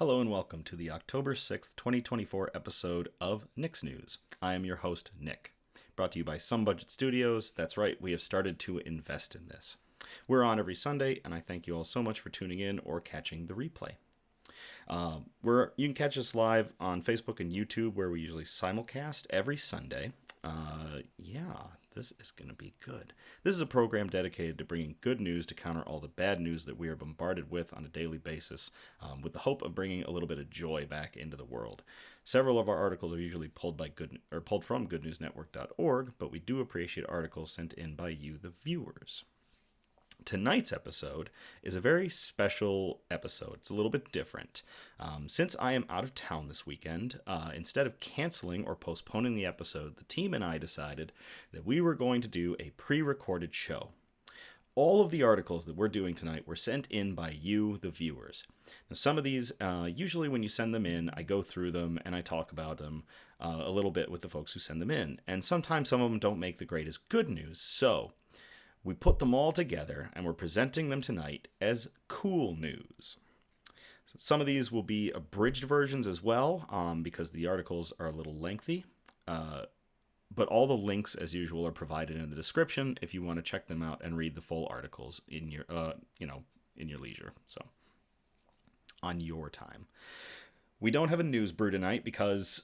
Hello and welcome to the October 6th, 2024 episode of Nick's News. I am your host, Nick. Brought to you by Some Budget Studios. That's right, we have started to invest in this. We're on every Sunday, and I thank you all so much for tuning in or catching the replay. You can catch us live on Facebook and YouTube, where we usually simulcast every Sunday. This is going to be good. This is a program dedicated to bringing good news to counter all the bad news that we are bombarded with on a daily basis, with the hope of bringing a little bit of joy back into the world. Several of our articles are usually pulled from goodnewsnetwork.org, but we do appreciate articles sent in by you, the viewers. Tonight's episode is a very special episode. It's a little bit different. Since I am out of town this weekend, instead of canceling or postponing the episode, the team and I decided that we were going to do a pre-recorded show. All of the articles that we're doing tonight were sent in by you, the viewers. Now, some of these, usually when you send them in, I go through them and I talk about them a little bit with the folks who send them in. And sometimes some of them don't make the grade as good news, so we put them all together, and we're presenting them tonight as cool news. So some of these will be abridged versions as well, because the articles are a little lengthy. But all the links, as usual, are provided in the description if you want to check them out and read the full articles in your, in your leisure. So, on your time. We don't have a news brew tonight because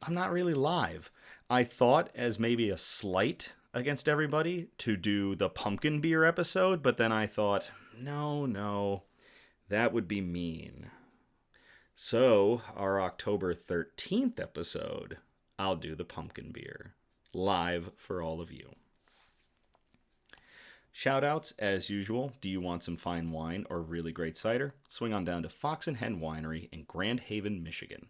I'm not really live. I thought, as maybe a slight against everybody, to do the pumpkin beer episode, but then I thought, no, that would be mean. So, our October 13th episode, I'll do the pumpkin beer, live for all of you. Shoutouts, as usual. Do you want some fine wine or really great cider? Swing on down to Fox Hen Winery in Grand Haven, Michigan.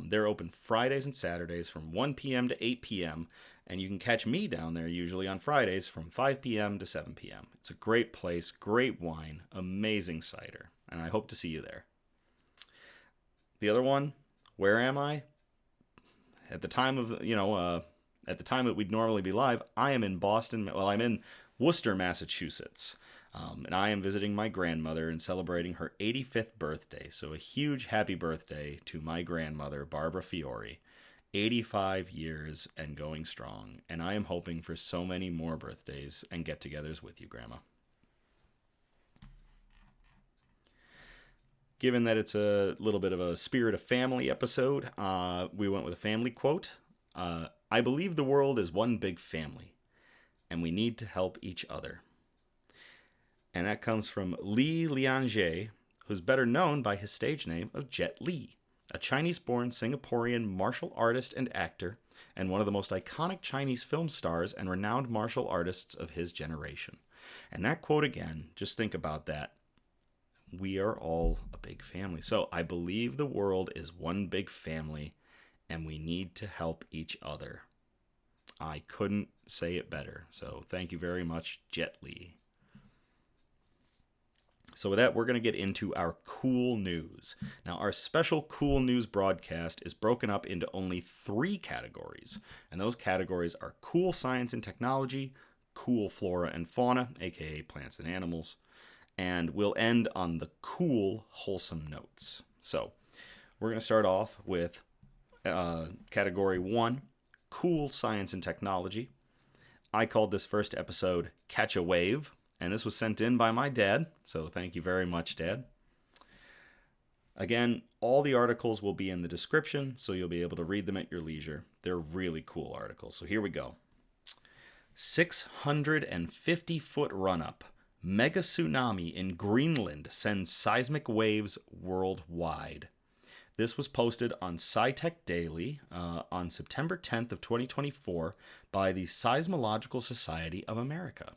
They're open Fridays and Saturdays from 1 p.m. to 8 p.m., and you can catch me down there usually on Fridays from 5 p.m. to 7 p.m. It's a great place, great wine, amazing cider, and I hope to see you there. The other one, where am I? At the time that we'd normally be live, I am in Boston. Well, I'm in Worcester, Massachusetts, and I am visiting my grandmother and celebrating her 85th birthday. So a huge happy birthday to my grandmother, Barbara Fiore. 85 years and going strong, and I am hoping for so many more birthdays and get-togethers with you, Grandma. Given that it's a little bit of a spirit of family episode, we went with a family quote. I believe the world is one big family, and we need to help each other. And that comes from Li Lianjie, who's better known by his stage name of Jet Li, a Chinese-born Singaporean martial artist and actor, and one of the most iconic Chinese film stars and renowned martial artists of his generation. And that quote again, just think about that. We are all a big family. So I believe the world is one big family, and we need to help each other. I couldn't say it better. So thank you very much, Jet Li. So with that, we're going to get into our cool news. Now, our special cool news broadcast is broken up into only 3 categories. And those categories are cool science and technology, cool flora and fauna, aka plants and animals, and we'll end on the cool, wholesome notes. So we're going to start off with category 1, cool science and technology. I called this first episode Catch a Wave, and this was sent in by my dad, so thank you very much, Dad. Again, all the articles will be in the description, so you'll be able to read them at your leisure. They're really cool articles, so here we go. 650-foot run-up. Mega tsunami in Greenland sends seismic waves worldwide. This was posted on SciTech Daily on September 10th of 2024 by the Seismological Society of America.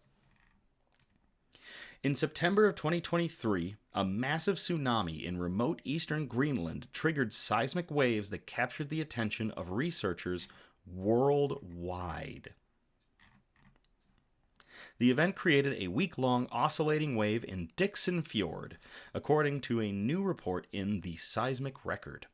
In September of 2023, a massive tsunami in remote eastern Greenland triggered seismic waves that captured the attention of researchers worldwide. The event created a week-long oscillating wave in Dixon Fjord, according to a new report in the Seismic Record.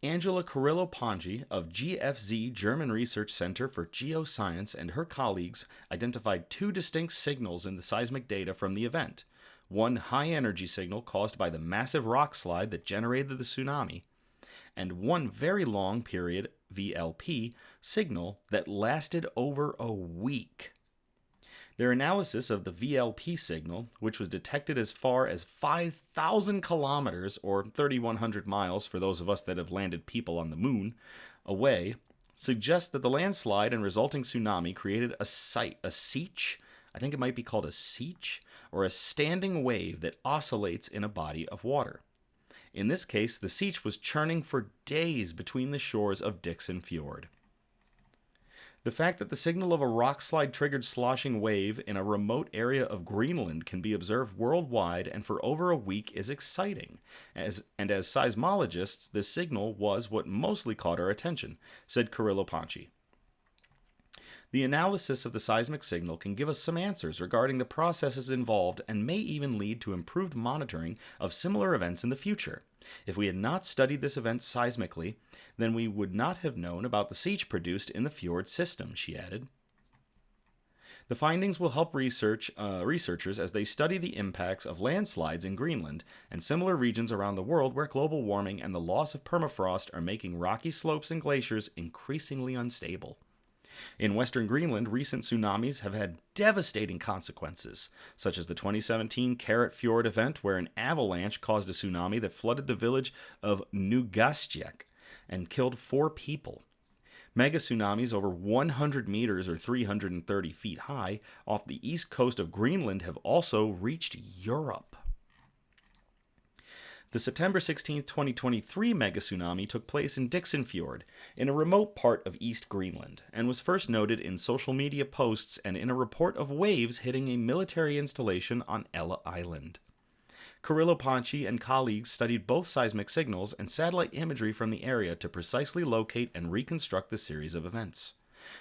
Angela Carrillo-Pongi of GFZ German Research Center for Geoscience and her colleagues identified 2 distinct signals in the seismic data from the event. one high-energy signal caused by the massive rock slide that generated the tsunami, and one very long period, VLP, signal that lasted over a week. Their analysis of the VLP signal, which was detected as far as 5,000 kilometers, or 3,100 miles for those of us that have landed people on the moon, away, suggests that the landslide and resulting tsunami created a sietch, I think it might be called a sietch, or a standing wave that oscillates in a body of water. In this case, the sietch was churning for days between the shores of Dixon Fjord. The fact that the signal of a rock slide triggered sloshing wave in a remote area of Greenland can be observed worldwide and for over a week is exciting. As seismologists, this signal was what mostly caught our attention, said Carrillo Ponchi. The analysis of the seismic signal can give us some answers regarding the processes involved and may even lead to improved monitoring of similar events in the future. If we had not studied this event seismically, then we would not have known about the sietch produced in the fjord system, she added. The findings will help researchers as they study the impacts of landslides in Greenland and similar regions around the world where global warming and the loss of permafrost are making rocky slopes and glaciers increasingly unstable. In western Greenland, recent tsunamis have had devastating consequences, such as the 2017 Carrot Fjord event where an avalanche caused a tsunami that flooded the village of Nugastjek and killed 4 people. Mega tsunamis over 100 meters or 330 feet high off the east coast of Greenland have also reached Europe. The September 16, 2023 mega tsunami took place in Dixon Fjord, in a remote part of East Greenland, and was first noted in social media posts and in a report of waves hitting a military installation on Ella Island. Carrillo Ponchi and colleagues studied both seismic signals and satellite imagery from the area to precisely locate and reconstruct the series of events.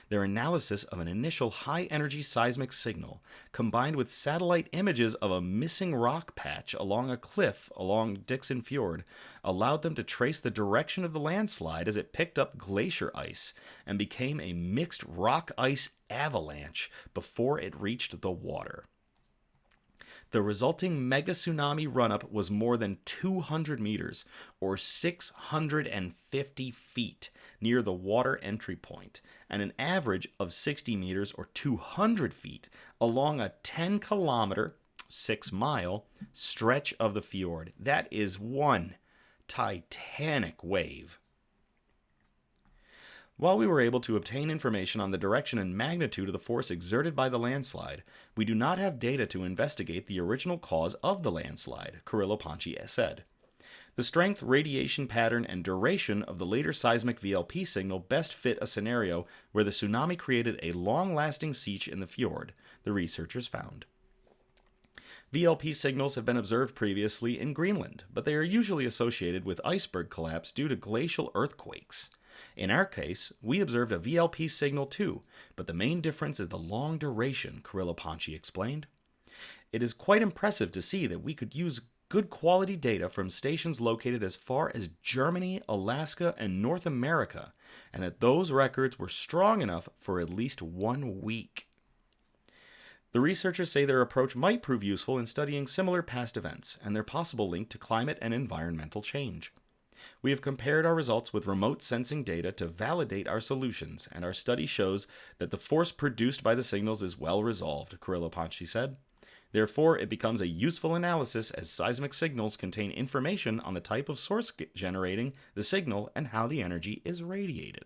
Their analysis of an initial high-energy seismic signal, combined with satellite images of a missing rock patch along a cliff along Dixon Fjord, allowed them to trace the direction of the landslide as it picked up glacier ice and became a mixed rock-ice avalanche before it reached the water. The resulting mega tsunami run-up was more than 200 meters, or 650 feet, near the water entry point, and an average of 60 meters, or 200 feet, along a 10-kilometer, 6-mile, stretch of the fjord. That is one titanic wave. While we were able to obtain information on the direction and magnitude of the force exerted by the landslide, we do not have data to investigate the original cause of the landslide, Carrillo Ponchi said. The strength, radiation pattern, and duration of the later seismic VLP signal best fit a scenario where the tsunami created a long-lasting sietch in the fjord, the researchers found. VLP signals have been observed previously in Greenland, but they are usually associated with iceberg collapse due to glacial earthquakes. In our case, we observed a VLP signal too, but the main difference is the long duration, Carrillo Ponchi explained. It is quite impressive to see that we could use good quality data from stations located as far as Germany, Alaska, and North America, and that those records were strong enough for at least 1 week. The researchers say their approach might prove useful in studying similar past events and their possible link to climate and environmental change. We have compared our results with remote sensing data to validate our solutions, and our study shows that the force produced by the signals is well resolved, Carrillo Ponchi said. Therefore, it becomes a useful analysis as seismic signals contain information on the type of source generating the signal and how the energy is radiated.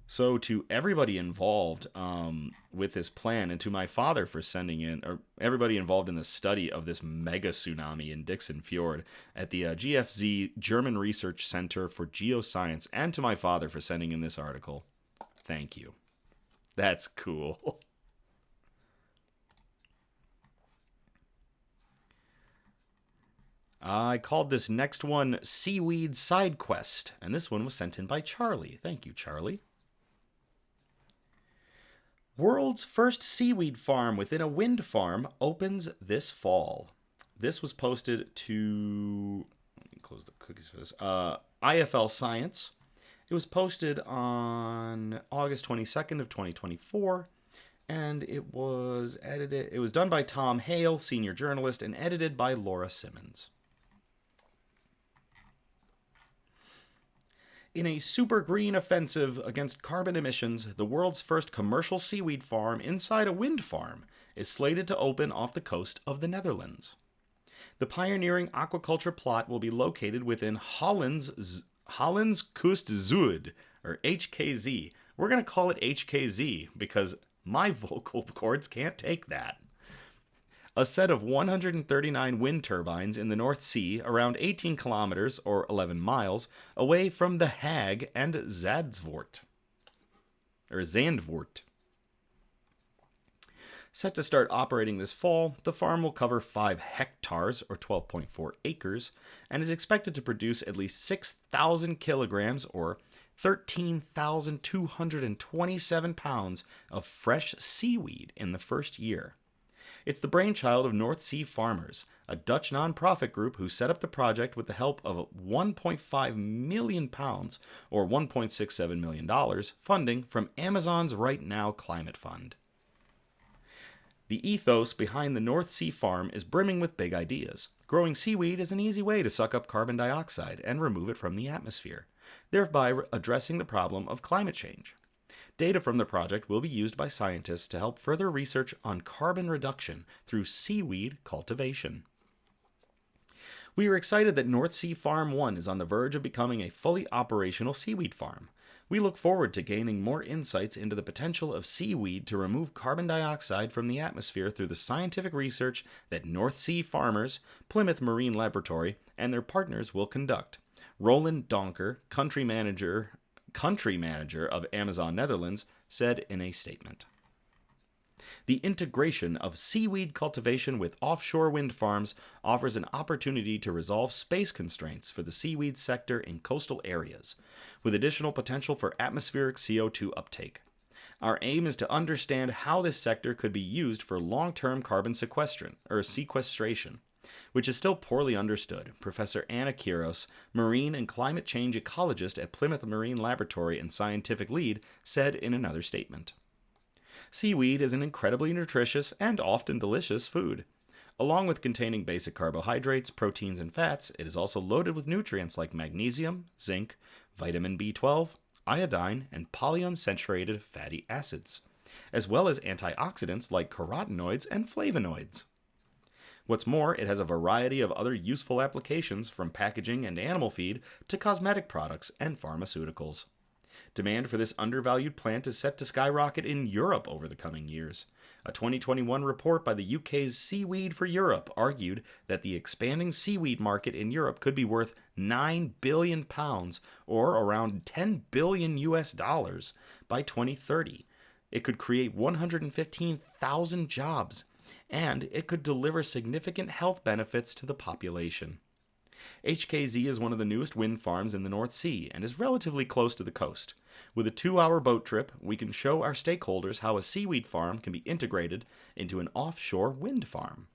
So to everybody involved with this plan, and to my father for sending in, or everybody involved in the study of this mega tsunami in Dixon Fjord at the GFZ German Research Center for Geoscience, and to my father for sending in this article, thank you. That's cool. I called this next one Seaweed Side Quest, and this one was sent in by Charlie. Thank you, Charlie. World's first seaweed farm within a wind farm opens this fall. This was posted to, let me close the cookies for this, IFL Science. It was posted on August 22nd of 2024, And it was done by Tom Hale, senior journalist, and edited by Laura Simmons. In a super green offensive against carbon emissions, the world's first commercial seaweed farm inside a wind farm is slated to open off the coast of the Netherlands. The pioneering aquaculture plot will be located within Holland's Kust Zuid, or HKZ. We're going to call it HKZ because my vocal cords can't take that. A set of 139 wind turbines in the North Sea, around 18 kilometers or 11 miles away from The Hague and Zandvoort. Set to start operating this fall, the farm will cover 5 hectares, or 12.4 acres, and is expected to produce at least 6,000 kilograms, or 13,227 pounds of fresh seaweed in the first year. It's the brainchild of North Sea Farmers, a Dutch nonprofit group who set up the project with the help of £1.5 million, or $1.67 million, funding from Amazon's Right Now Climate Fund. The ethos behind the North Sea Farm is brimming with big ideas. Growing seaweed is an easy way to suck up carbon dioxide and remove it from the atmosphere, thereby addressing the problem of climate change. Data from the project will be used by scientists to help further research on carbon reduction through seaweed cultivation. We are excited that North Sea Farm 1 is on the verge of becoming a fully operational seaweed farm. We look forward to gaining more insights into the potential of seaweed to remove carbon dioxide from the atmosphere through the scientific research that North Sea Farmers, Plymouth Marine Laboratory, and their partners will conduct. Roland Donker, country manager of Amazon Netherlands, said in a statement. The integration of seaweed cultivation with offshore wind farms offers an opportunity to resolve space constraints for the seaweed sector in coastal areas, with additional potential for atmospheric CO2 uptake. Our aim is to understand how this sector could be used for long-term carbon sequestration, which is still poorly understood, Professor Anna Kiros, marine and climate change ecologist at Plymouth Marine Laboratory and scientific lead, said in another statement. Seaweed is an incredibly nutritious and often delicious food. Along with containing basic carbohydrates, proteins, and fats, it is also loaded with nutrients like magnesium, zinc, vitamin B12, iodine, and polyunsaturated fatty acids, as well as antioxidants like carotenoids and flavonoids. What's more, it has a variety of other useful applications from packaging and animal feed to cosmetic products and pharmaceuticals. Demand for this undervalued plant is set to skyrocket in Europe over the coming years. A 2021 report by the UK's Seaweed for Europe argued that the expanding seaweed market in Europe could be worth £9 billion, or around $10 billion by 2030. It could create 115,000 jobs, and it could deliver significant health benefits to the population. HKZ is one of the newest wind farms in the North Sea and is relatively close to the coast. With a 2-hour boat trip, we can show our stakeholders how a seaweed farm can be integrated into an offshore wind farm.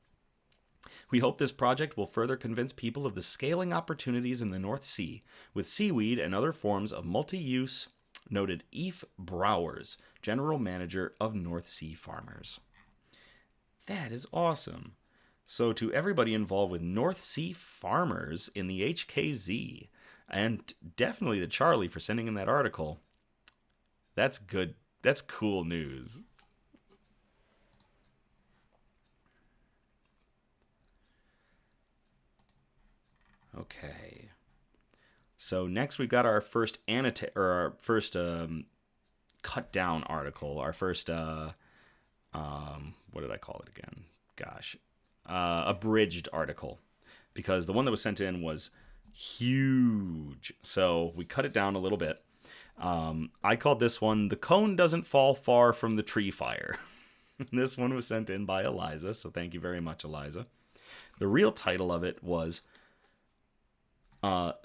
We hope this project will further convince people of the scaling opportunities in the North Sea with seaweed and other forms of multi-use, noted Eve Brouwers, General Manager of North Sea Farmers. That is awesome. So to everybody involved with North Sea Farmers in the HKZ, and definitely to Charlie for sending in that article, that's good. That's cool news. Okay. So next we've got our first cut down article. Our first what did I call it again? Gosh. Abridged article, because the one that was sent in was huge, so we cut it down a little bit. I called this one "The Cone Doesn't Fall Far from the Tree Fire." This one was sent in by Eliza, so thank you very much, Eliza. The real title of it was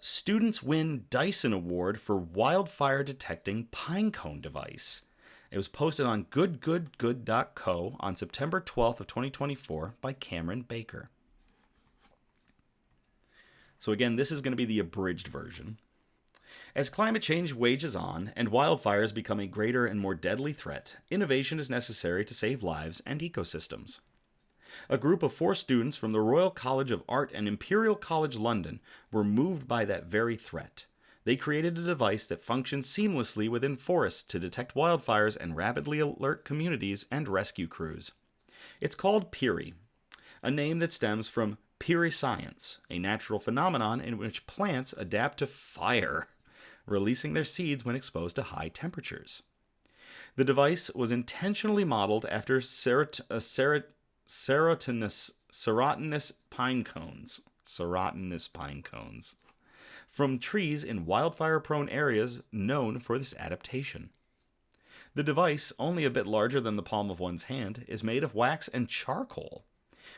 Students Win Dyson Award for Wildfire-Detecting Pine Cone Device. It was posted on goodgoodgood.co on September 12th of 2024 by Cameron Baker. So again, this is going to be the abridged version. As climate change wages on and wildfires become a greater and more deadly threat, innovation is necessary to save lives and ecosystems. A group of 4 students from the Royal College of Art and Imperial College London were moved by that very threat. They created a device that functions seamlessly within forests to detect wildfires and rapidly alert communities and rescue crews. It's called Piri, a name that stems from Piri-science, a natural phenomenon in which plants adapt to fire, releasing their seeds when exposed to high temperatures. The device was intentionally modeled after serotinous pine cones. Serotinous pine cones. From trees in wildfire-prone areas known for this adaptation. The device, only a bit larger than the palm of one's hand, is made of wax and charcoal.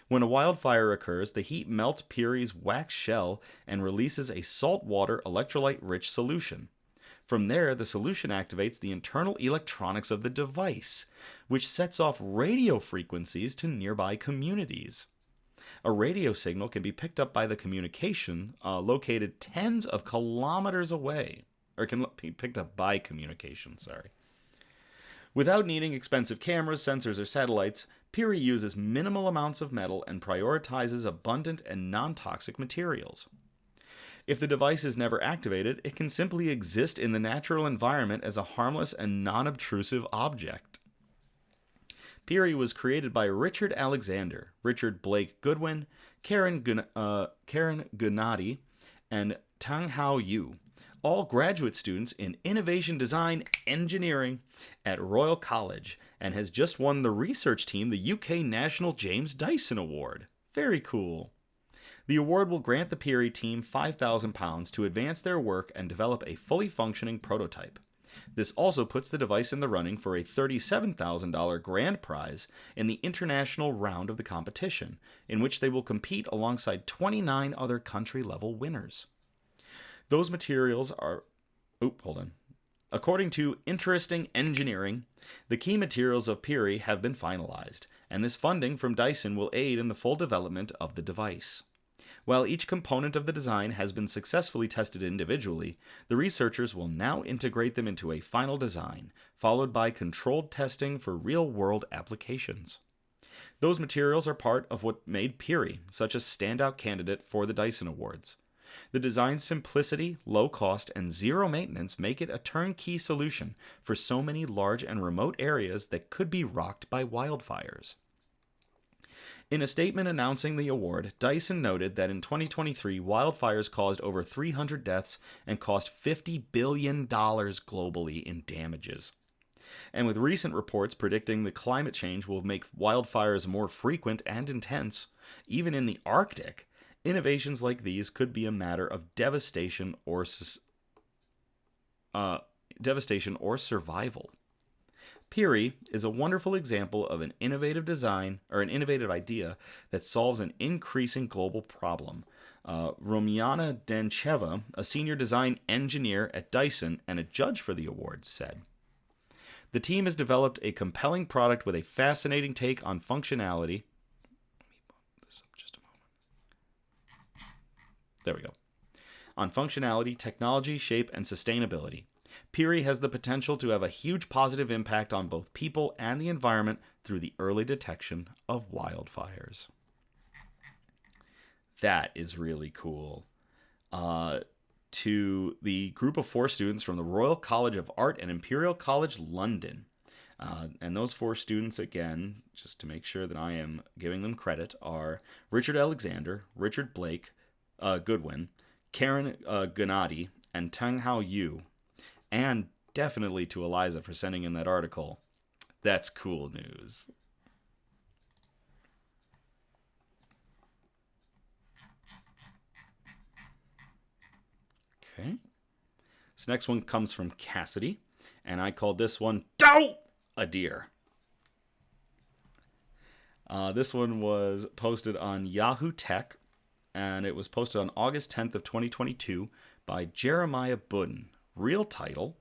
When a wildfire occurs, the heat melts Piri's wax shell and releases a saltwater electrolyte-rich solution. From there, the solution activates the internal electronics of the device, which sets off radio frequencies to nearby communities. A radio signal can be picked up by the communication located tens of kilometers away, or can be picked up by communication, Without needing expensive cameras, sensors, or satellites, Piri uses minimal amounts of metal and prioritizes abundant and non-toxic materials. If the device is never activated, it can simply exist in the natural environment as a harmless and non-obtrusive object. Piri was created by Richard Alexander, Richard Blake Goodwin, Karen Gennady, and Tang Hao Yu, all graduate students in Innovation Design Engineering at Royal College, and has just won the research team the UK National James Dyson Award. Very cool. The award will grant the Piri team £5,000 to advance their work and develop a fully functioning prototype. This also puts the device in the running for a $37,000 grand prize in the international round of the competition, in which they will compete alongside 29 other country-level winners. Those materials are... According to Interesting Engineering, the key materials of Piri have been finalized, and this funding from Dyson will aid in the full development of the device. While each component of the design has been successfully tested individually, the researchers will now integrate them into a final design, followed by controlled testing for real-world applications. Those materials are part of what made Piri such a standout candidate for the Dyson Awards. The design's simplicity, low cost, and zero maintenance make it a turnkey solution for so many large and remote areas that could be rocked by wildfires. In a statement announcing the award, Dyson noted that in 2023, wildfires caused over 300 deaths and cost $50 billion globally in damages. And with recent reports predicting that climate change will make wildfires more frequent and intense, even in the Arctic, innovations like these could be a matter of devastation or survival. Piri is a wonderful example of an innovative design or an innovative idea that solves an increasing global problem. Romiana Dancheva, a senior design engineer at Dyson and a judge for the awards, said, "The team has developed a compelling product with a fascinating take on functionality." There we go. On functionality, technology, shape, and sustainability. Piri has the potential to have a huge positive impact on both people and the environment through the early detection of wildfires. That is really cool. To the group of 4 students from the Royal College of Art and Imperial College London. And those 4 students, again, just to make sure that I am giving them credit, are Richard Alexander, Richard Blake Goodwin, Karen Gennady, and Tang Hao Yu. And definitely to Eliza for sending in that article. That's cool news. Okay. This next one comes from Cassidy, and I called this one "Dow a Deer." This one was posted on Yahoo Tech, and it was posted on August 10th of 2022 by Jeremiah Budden. Real title: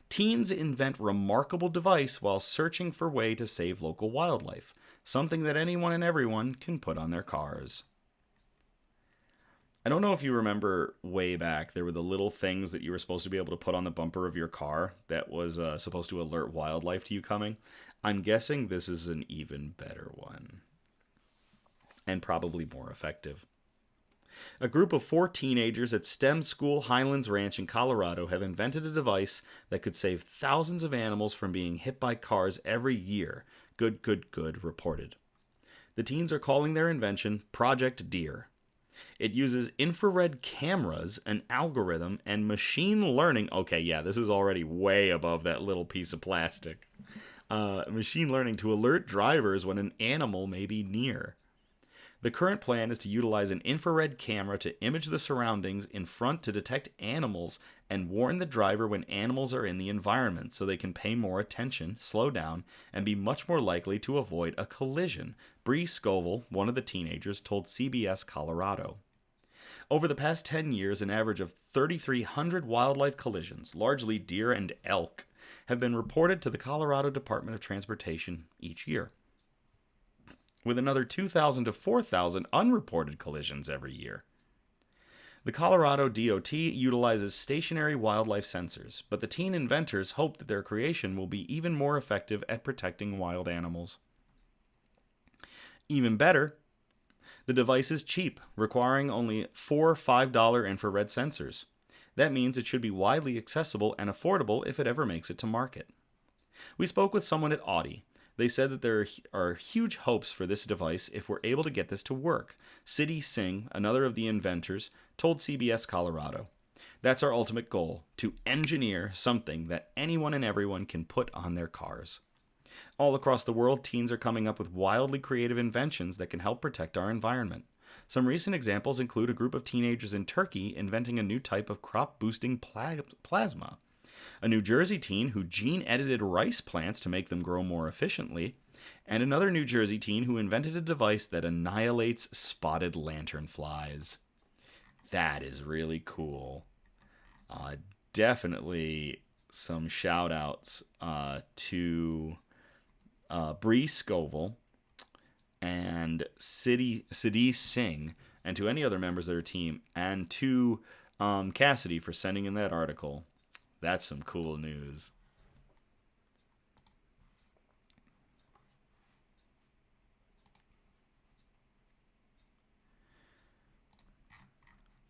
Teens invent remarkable device while searching for way to save local wildlife. Something that anyone and everyone can put on their cars. I don't know if you remember way back, there were the little things that you were supposed to be able to put on the bumper of your car that was supposed to alert wildlife to you coming. I'm guessing this is an even better one and probably more effective. A group of 4 teenagers at STEM School Highlands Ranch in Colorado have invented a device that could save thousands of animals from being hit by cars every year. Good, reported. The teens are calling their invention Project Deer. It uses infrared cameras, an algorithm, and machine learning. Okay, yeah, this is already way above that little piece of plastic. Machine learning to alert drivers when an animal may be near. The current plan is to utilize an infrared camera to image the surroundings in front to detect animals and warn the driver when animals are in the environment so they can pay more attention, slow down, and be much more likely to avoid a collision, Bree Scoville, one of the teenagers, told CBS Colorado. Over the past 10 years, an average of 3,300 wildlife collisions, largely deer and elk, have been reported to the Colorado Department of Transportation each year, with another 2,000 to 4,000 unreported collisions every year. The Colorado DOT utilizes stationary wildlife sensors, but the teen inventors hope that their creation will be even more effective at protecting wild animals. Even better, the device is cheap, requiring only 4 $5 infrared sensors. That means it should be widely accessible and affordable if it ever makes it to market. We spoke with someone at Audi. They said that there are huge hopes for this device if we're able to get this to work. Siddhi Singh, another of the inventors, told CBS Colorado. That's our ultimate goal, to engineer something that anyone and everyone can put on their cars. All across the world, teens are coming up with wildly creative inventions that can help protect our environment. Some recent examples include a group of teenagers in Turkey inventing a new type of crop-boosting plasma, a New Jersey teen who gene-edited rice plants to make them grow more efficiently, and another New Jersey teen who invented a device that annihilates spotted lanternflies. That is really cool. Definitely some shout-outs to Bree Scoville and Siddhi Singh, and to any other members of their team, and to Cassidy for sending in that article. That's some cool news.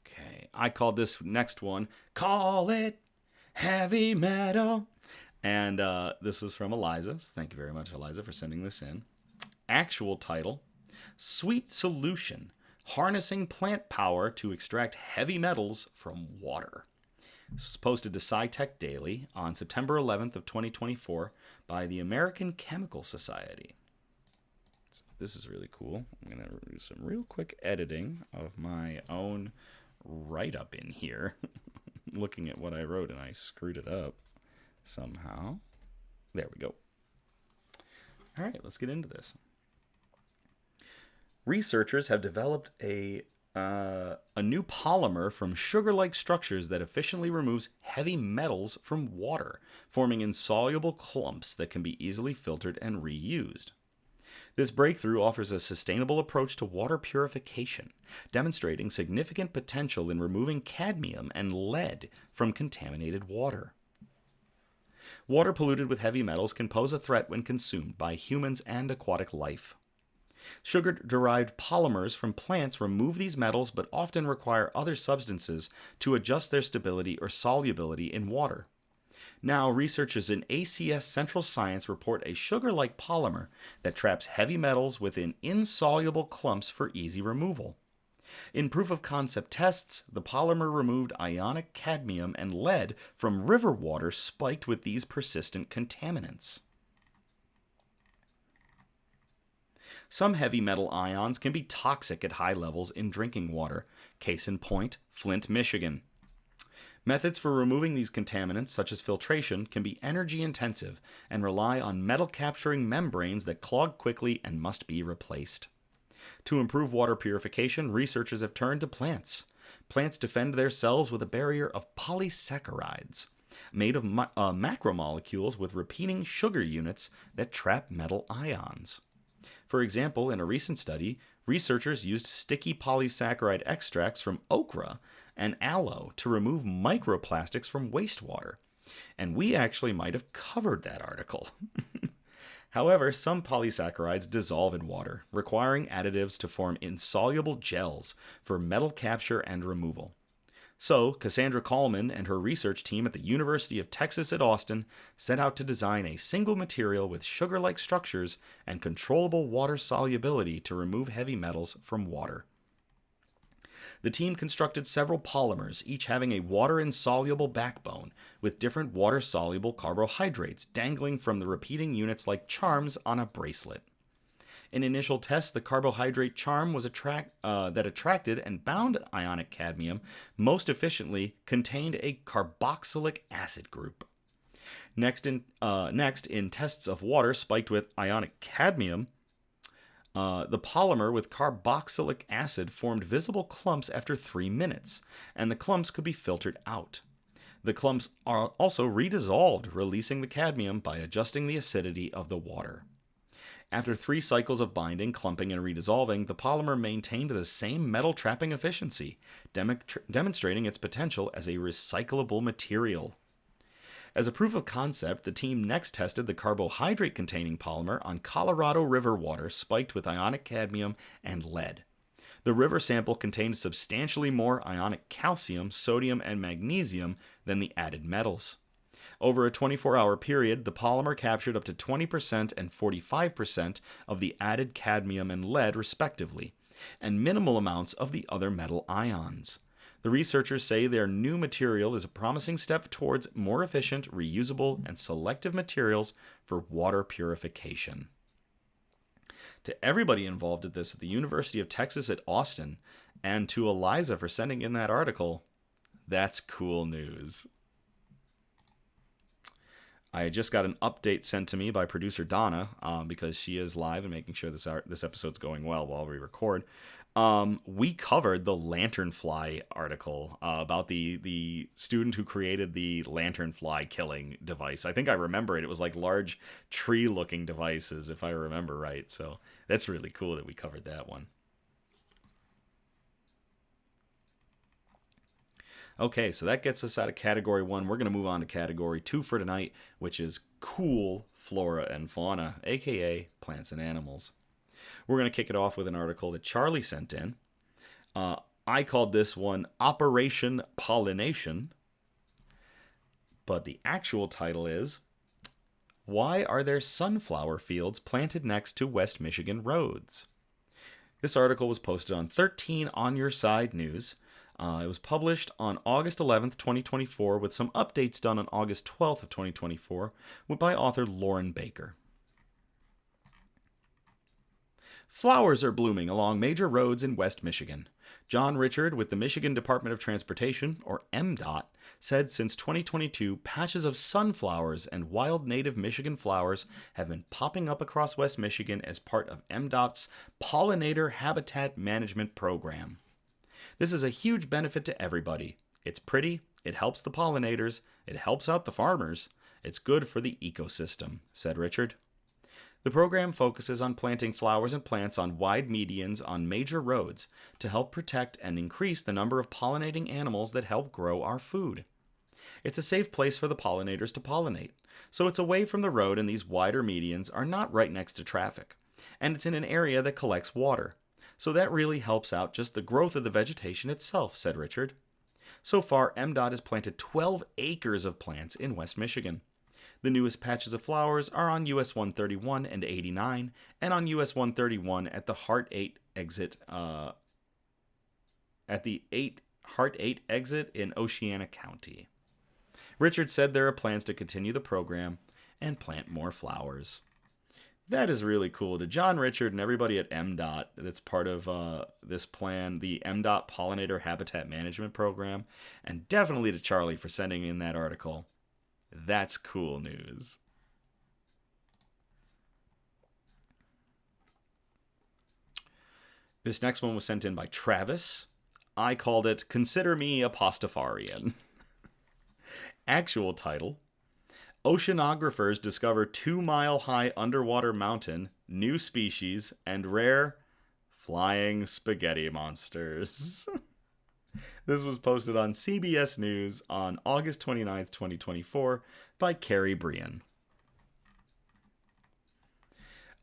Okay, I called this next one, Call It Heavy Metal. And this is from Eliza. Thank you very much, Eliza, for sending this in. Actual title, Sweet Solution, Harnessing Plant Power to Extract Heavy Metals from Water. This was posted to SciTech Daily on September 11th of 2024 by the American Chemical Society. So this is really cool. I'm going to do some real quick editing of my own write-up in here. Looking at what I wrote and I screwed it up somehow. There we go. All right, let's get into this. Researchers have developed a new polymer from sugar-like structures that efficiently removes heavy metals from water, forming insoluble clumps that can be easily filtered and reused. This breakthrough offers a sustainable approach to water purification, demonstrating significant potential in removing cadmium and lead from contaminated water. Water polluted with heavy metals can pose a threat when consumed by humans and aquatic life. Sugar-derived polymers from plants remove these metals but often require other substances to adjust their stability or solubility in water. Now, researchers in ACS Central Science report a sugar-like polymer that traps heavy metals within insoluble clumps for easy removal. In proof-of-concept tests, the polymer removed ionic cadmium and lead from river water spiked with these persistent contaminants. Some heavy metal ions can be toxic at high levels in drinking water. Case in point, Flint, Michigan. Methods for removing these contaminants, such as filtration, can be energy-intensive and rely on metal-capturing membranes that clog quickly and must be replaced. To improve water purification, researchers have turned to plants. Plants defend their cells with a barrier of polysaccharides, made of macromolecules with repeating sugar units that trap metal ions. For example, in a recent study, researchers used sticky polysaccharide extracts from okra and aloe to remove microplastics from wastewater. And we actually might have covered that article. However, some polysaccharides dissolve in water, requiring additives to form insoluble gels for metal capture and removal. So, Cassandra Coleman and her research team at the University of Texas at Austin set out to design a single material with sugar-like structures and controllable water solubility to remove heavy metals from water. The team constructed several polymers, each having a water-insoluble backbone, with different water-soluble carbohydrates dangling from the repeating units like charms on a bracelet. In initial tests, the carbohydrate charm was that attracted and bound ionic cadmium most efficiently contained a carboxylic acid group. Next, in tests of water spiked with ionic cadmium, the polymer with carboxylic acid formed visible clumps after 3 minutes, and the clumps could be filtered out. The clumps are also redissolved, releasing the cadmium by adjusting the acidity of the water. After 3 cycles of binding, clumping, and redissolving, the polymer maintained the same metal trapping efficiency, demonstrating its potential as a recyclable material. As a proof of concept, the team next tested the carbohydrate-containing polymer on Colorado River water spiked with ionic cadmium and lead. The river sample contained substantially more ionic calcium, sodium, and magnesium than the added metals. Over a 24-hour period, the polymer captured up to 20% and 45% of the added cadmium and lead, respectively, and minimal amounts of the other metal ions. The researchers say their new material is a promising step towards more efficient, reusable, and selective materials for water purification. To everybody involved at this at the University of Texas at Austin, and to Eliza for sending in that article, that's cool news. I just got an update sent to me by producer Donna, because she is live and making sure this episode's going well while we record. We covered the lanternfly article about the student who created the lanternfly killing device. I think I remember it. It was like large tree-looking devices, if I remember right. So that's really cool that we covered that one. Okay, so that gets us out of Category 1. We're going to move on to Category 2 for tonight, which is cool flora and fauna, aka plants and animals. We're going to kick it off with an article that Charlie sent in. I called this one Operation Pollination, but the actual title is Why Are There Sunflower Fields Planted Next to West Michigan Roads? This article was posted on 13 On Your Side News. It was published on August 11th, 2024, with some updates done on August 12th of 2024 by author Lauren Baker. Flowers are blooming along major roads in West Michigan. John Richard with the Michigan Department of Transportation, or MDOT, said since 2022, patches of sunflowers and wild native Michigan flowers have been popping up across West Michigan as part of MDOT's Pollinator Habitat Management Program. This is a huge benefit to everybody. It's pretty, it helps the pollinators, it helps out the farmers, it's good for the ecosystem, said Richard. The program focuses on planting flowers and plants on wide medians on major roads to help protect and increase the number of pollinating animals that help grow our food. It's a safe place for the pollinators to pollinate, so it's away from the road and these wider medians are not right next to traffic, and it's in an area that collects water. So that really helps out just the growth of the vegetation itself, said Richard. So far, MDOT has planted 12 acres of plants in West Michigan. The newest patches of flowers are on US 131 and 89, and on US 131 at the Heart 8 exit, Heart 8 exit in Oceana County. Richard said there are plans to continue the program and plant more flowers. That is really cool. To John Richard and everybody at MDOT that's part of this plan, the MDOT Pollinator Habitat Management Program, and definitely to Charlie for sending in that article. That's cool news. This next one was sent in by Travis. I called it Consider Me a Pastafarian. Actual title: Oceanographers discover 2-mile-high underwater mountain, new species, and rare Flying spaghetti monsters. This was posted on CBS News on August 29th, 2024 by Carrie Brian.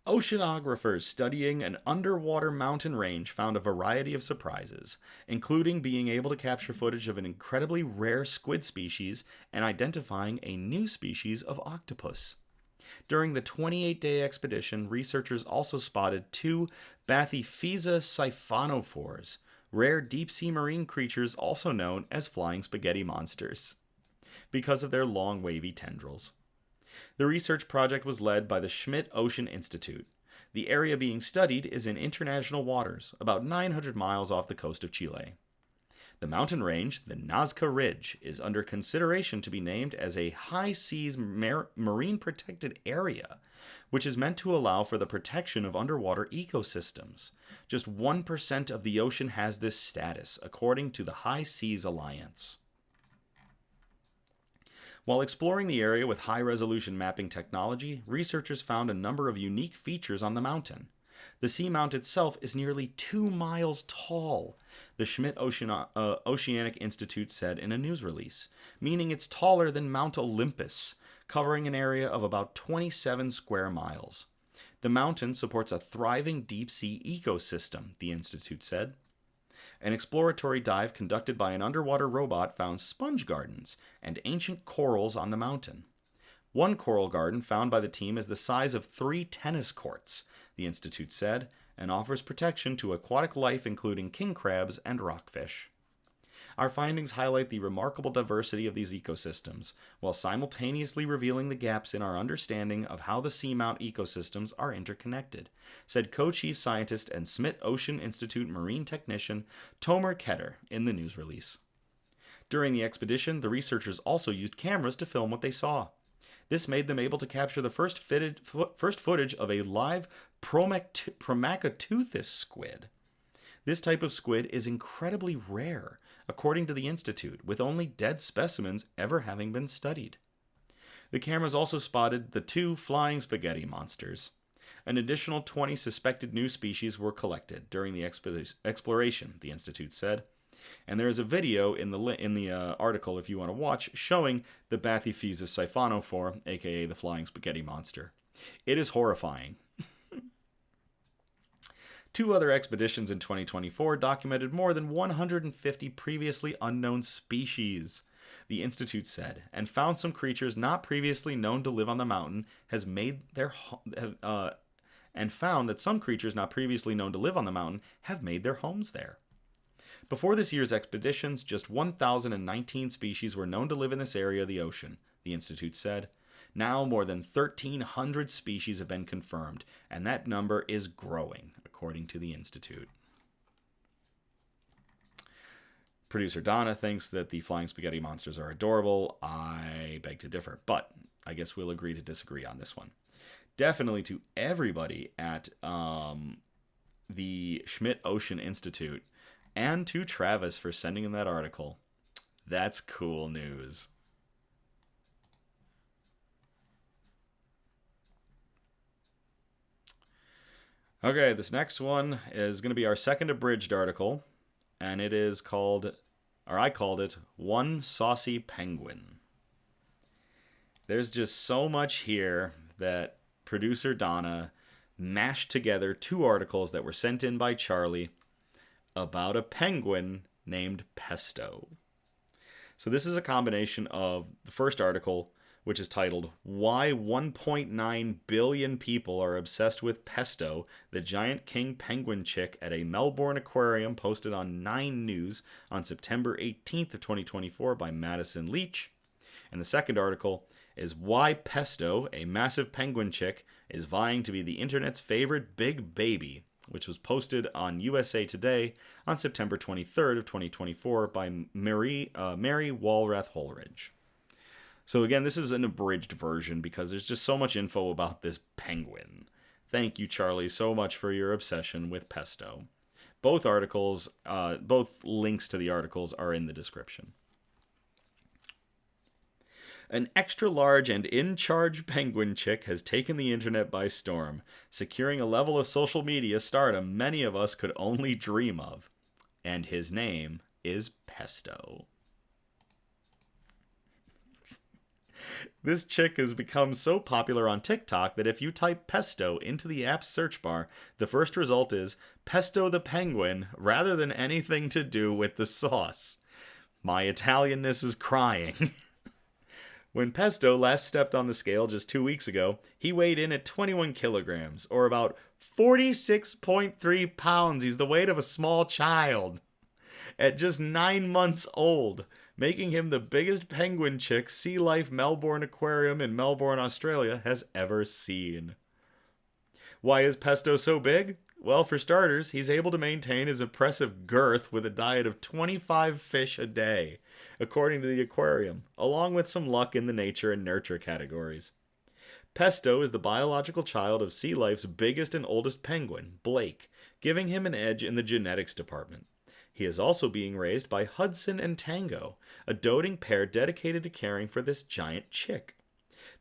Oceanographers studying an underwater mountain range found a variety of surprises, including being able to capture footage of an incredibly rare squid species and identifying a new species of octopus. During the 28-day expedition, researchers also spotted two Bathyphysa siphonophores, rare deep-sea marine creatures also known as flying spaghetti monsters, because of their long, wavy tendrils. The research project was led by the Schmidt Ocean Institute. The area being studied is in international waters, about 900 miles off the coast of Chile. The mountain range, the Nazca Ridge, is under consideration to be named as a high seas marine protected area, which is meant to allow for the protection of underwater ecosystems. Just 1% of the ocean has this status, according to the High Seas Alliance. While exploring the area with high-resolution mapping technology, researchers found a number of unique features on the mountain. The seamount itself is nearly 2 miles tall, the Schmidt Oceanic Institute said in a news release, meaning it's taller than Mount Olympus, covering an area of about 27 square miles. The mountain supports a thriving deep-sea ecosystem, the institute said. An exploratory dive conducted by an underwater robot found sponge gardens and ancient corals on the mountain. One coral garden found by the team is the size of 3 tennis courts, the institute said, and offers protection to aquatic life including king crabs and rockfish. Our findings highlight the remarkable diversity of these ecosystems, while simultaneously revealing the gaps in our understanding of how the seamount ecosystems are interconnected, said co-chief scientist and Schmidt Ocean Institute marine technician Tomer Ketter in the news release. During the expedition, the researchers also used cameras to film what they saw. This made them able to capture the first footage of a live Promacoteuthis squid. This type of squid is incredibly rare, according to the Institute, with only dead specimens ever having been studied. The cameras also spotted the 2 flying spaghetti monsters. An additional 20 suspected new species were collected during the exploration, the Institute said. And there is a video in the article, if you want to watch, showing the Bathyphysa siphonophore, aka the flying spaghetti monster. It is horrifying. 2 other expeditions in 2024 documented more than 150 previously unknown species, the Institute said, and found some creatures not previously known to live on the mountain found that some creatures not previously known to live on the mountain have made their homes there. Before this year's expeditions, just 1,019 species were known to live in this area of the ocean, the Institute said. Now more than 1,300 species have been confirmed, and that number is growing, according to the Institute. Producer Donna thinks that the flying spaghetti monsters are adorable. I beg to differ, but I guess we'll agree to disagree on this one. Definitely to everybody at the Schmidt Ocean Institute, and to Travis for sending in that article. That's cool news. Okay, this next one is going to be our second abridged article, and it is called, or I called it, One Saucy Penguin. There's just so much here that producer Donna mashed together 2 articles that were sent in by Charlie about a penguin named Pesto. So this is a combination of the first article, which is titled, Why 1.9 Billion People Are Obsessed with Pesto, the Giant King Penguin Chick at a Melbourne aquarium, posted on 9 News on September 18th of 2024 by Madison Leach. And the second article is Why Pesto, a massive penguin chick, is vying to be the internet's favorite big baby, which was posted on USA Today on September 23rd of 2024 by Mary Walrath Holridge. So again, this is an abridged version because there's just so much info about this penguin. Thank you, Charlie, so much for your obsession with Pesto. Both articles, both links to the articles are in the description. An extra-large and in-charge penguin chick has taken the internet by storm, securing a level of social media stardom many of us could only dream of. And his name is Pesto. This chick has become so popular on TikTok that if you type pesto into the app's search bar, the first result is Pesto-the-penguin rather than anything to do with the sauce. My Italianness is crying. When Pesto last stepped on the scale just 2 weeks ago, he weighed in at 21 kilograms, or about 46.3 pounds. He's the weight of a small child. At just 9 months old, making him the biggest penguin chick Sea Life Melbourne Aquarium in Melbourne, Australia has ever seen. Why is Pesto so big? Well, for starters, he's able to maintain his impressive girth with a diet of 25 fish a day, according to the aquarium, along with some luck in the nature and nurture categories. Pesto is the biological child of Sea Life's biggest and oldest penguin, Blake, giving him an edge in the genetics department. He is also being raised by Hudson and Tango, a doting pair dedicated to caring for this giant chick.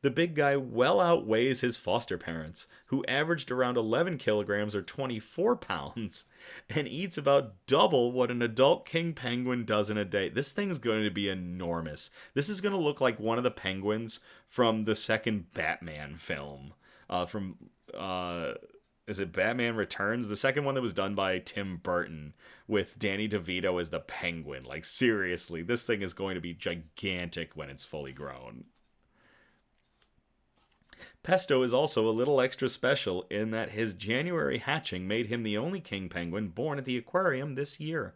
The big guy well outweighs his foster parents, who averaged around 11 kilograms or 24 pounds, and eats about double what an adult king penguin does in a day. This thing's going to be enormous. This is going to look like one of the penguins from the second Batman film. Is it Batman Returns? The second one that was done by Tim Burton with Danny DeVito as the penguin. Like, seriously, this thing is going to be gigantic when it's fully grown. Pesto is also a little extra special in that his January hatching made him the only king penguin born at the aquarium this year.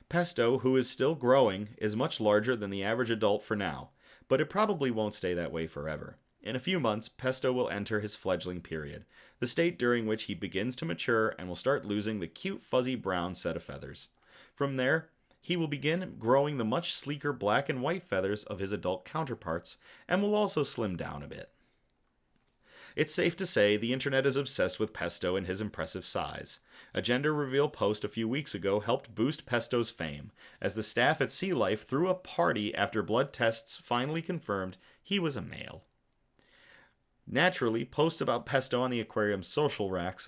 Pesto, who is still growing, is much larger than the average adult for now, but it probably won't stay that way forever. In a few months, Pesto will enter his fledgling period, the state during which he begins to mature and will start losing the cute fuzzy brown set of feathers. From there, he will begin growing the much sleeker black and white feathers of his adult counterparts, and will also slim down a bit. It's safe to say the internet is obsessed with Pesto and his impressive size. A gender reveal post a few weeks ago helped boost Pesto's fame, as the staff at Sea Life threw a party after blood tests finally confirmed he was a male. Naturally, posts about Pesto on the aquarium's socials racks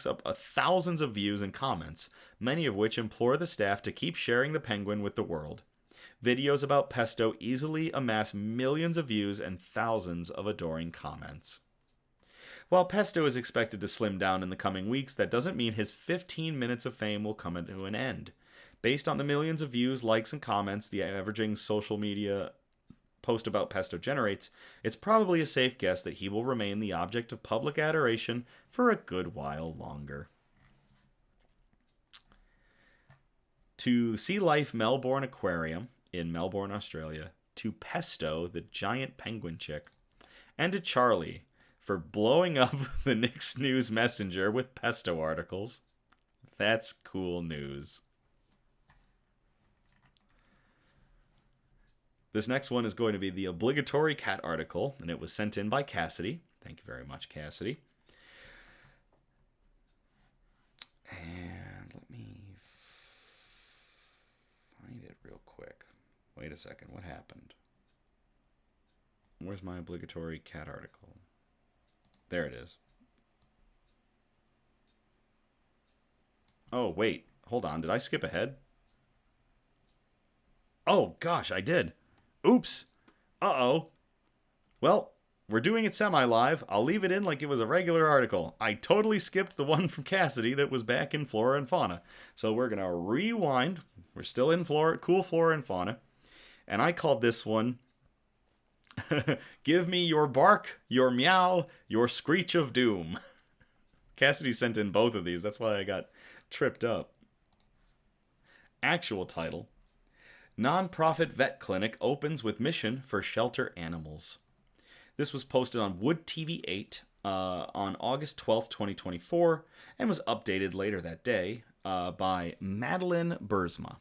up thousands of views and comments, many of which implore the staff to keep sharing the penguin with the world. Videos about Pesto easily amass millions of views and thousands of adoring comments. While Pesto is expected to slim down in the coming weeks, that doesn't mean his 15 minutes of fame will come to an end. Based on the millions of views, likes, and comments the averaging social media post about Pesto generates, it's probably a safe guess that he will remain the object of public adoration for a good while longer. To Sea Life Melbourne Aquarium in Melbourne, Australia, to Pesto, the giant penguin chick, and to Charlie for blowing up the Nick's News Messenger with Pesto articles. That's cool news. This next one is going to be the obligatory cat article, and it was sent in by Cassidy. Thank you very much, Cassidy. And let me find it real quick. Wait a second, what happened? Where's my obligatory cat article? There it is. Oh, wait. Hold on. Did I skip ahead? Oh, gosh, I did. Oops. Uh-oh. Well, we're doing it semi-live. I'll leave it in like it was a regular article. I totally skipped the one from Cassidy that was back in Flora and Fauna. So we're going to rewind. We're still in cool Flora and Fauna. And I called this one, Give Me Your Bark, Your Meow, Your Screech of Doom. Cassidy sent in both of these. That's why I got tripped up. Actual title: Nonprofit vet clinic opens with mission for shelter animals. This was posted on Wood TV 8 on August 12th, 2024, and was updated later that day by Madeline Bursma.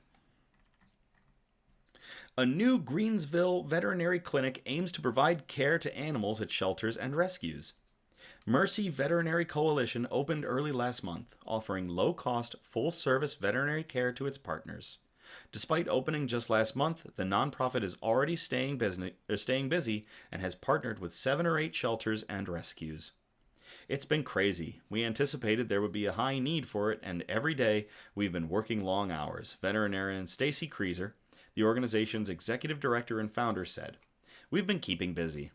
A new Greensville veterinary clinic aims to provide care to animals at shelters and rescues. Mercy Veterinary Coalition opened early last month, offering low-cost, full-service veterinary care to its partners. Despite opening just last month, the nonprofit is already staying busy and has partnered with 7 or 8 shelters and rescues. It's been crazy. We anticipated there would be a high need for it, and every day we've been working long hours, veterinarian Stacy Kreeser, the organization's executive director and founder, said. We've been keeping busy.